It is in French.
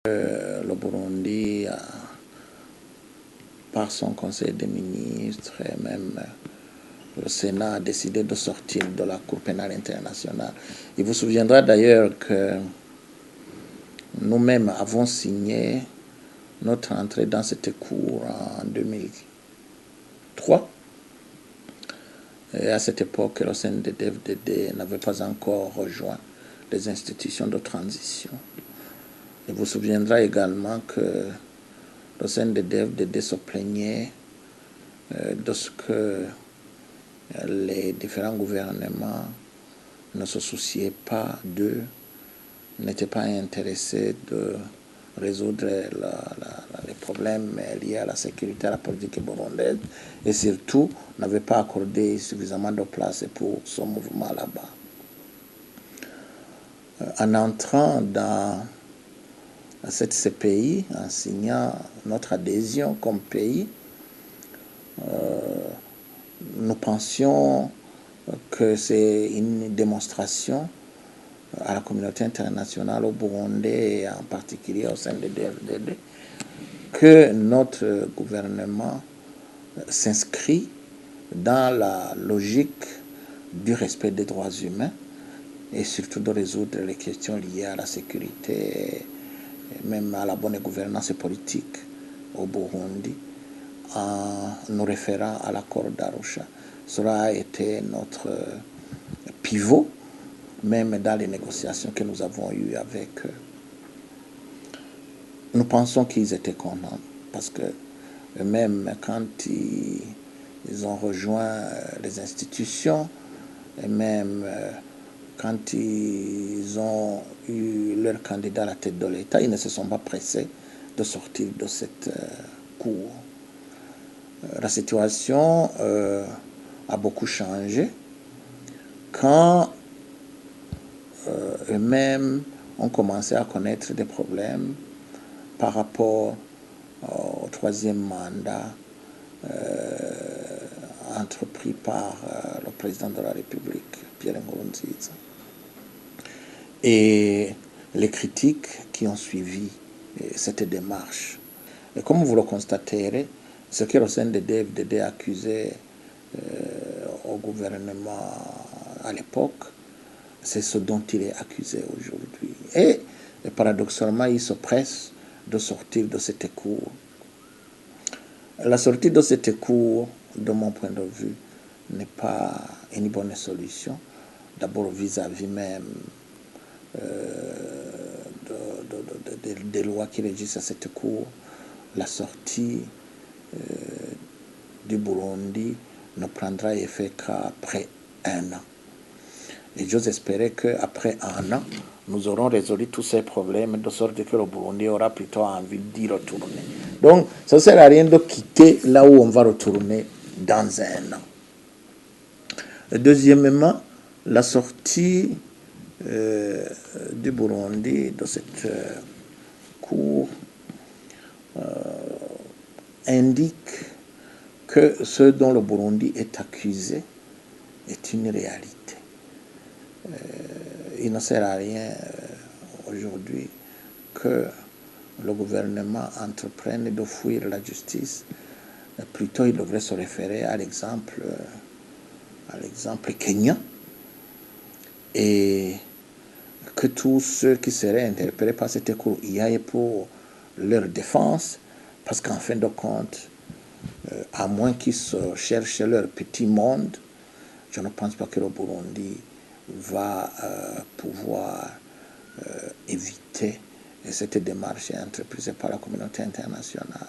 Le Burundi, par son conseil des ministres et même le Sénat a décidé de sortir de la Cour pénale internationale. Il vous souviendra d'ailleurs que nous-mêmes avons signé notre entrée dans cette cour en 2003. Et à cette époque, le CNDD-FDD n'avait pas encore rejoint les institutions de transition. Il vous souviendra également que le CNDD-FDD se plaignait de ce que les différents gouvernements ne se souciaient pas d'eux, n'étaient pas intéressés de résoudre les problèmes liés à la sécurité, à la politique burundaise, et surtout n'avaient pas accordé suffisamment de place pour ce mouvement là-bas. En entrant dans cette CPI, en signant notre adhésion comme pays, nous pensions que c'est une démonstration à la communauté internationale, au Burundi et en particulier au sein de DFDD, que notre gouvernement s'inscrit dans la logique du respect des droits humains et surtout de résoudre les questions liées à la sécurité et même à la bonne gouvernance politique au Burundi en nous référant à l'accord d'Arusha. Cela a été notre pivot, même dans les négociations que nous avons eues avec eux. Nous pensons qu'ils étaient contents parce que même quand ils ont rejoint les institutions et même quand ils ont eu leur candidat à la tête de l'État, ils ne se sont pas pressés de sortir de cette cour. La situation a beaucoup changé quand eux-mêmes ont commencé à connaître des problèmes par rapport au troisième mandat entrepris par le président de la République, Pierre Nkurunziza. Et les critiques qui ont suivi cette démarche. Et comme vous le constaterez, ce que le CNDD-FDD accusait au gouvernement à l'époque, c'est ce dont il est accusé aujourd'hui. Et paradoxalement, il se presse de sortir de cette cour. La sortie de cette cour, de mon point de vue, n'est pas une bonne solution. D'abord vis-à-vis même des lois qui régissent cette cour, la sortie du Burundi ne prendra effet qu'après 1 an. Et j'ose espérer qu'après 1 an, nous aurons résolu tous ces problèmes de sorte que le Burundi aura plutôt envie d'y retourner. Donc, ça ne sert à rien de quitter là où on va retourner dans 1 an. Deuxièmement, la sortie du Burundi de cette cour indique que ce dont le Burundi est accusé est une réalité. Il ne sert à rien aujourd'hui que le gouvernement entreprenne de fuir la justice. Plutôt, il devrait se référer à l'exemple kenyan et que tous ceux qui seraient interpellés par cette cour y aillent pour leur défense, parce qu'en fin de compte, à moins qu'ils se cherchent leur petit monde, je ne pense pas que le Burundi va pouvoir éviter cette démarche entreprise par la communauté internationale.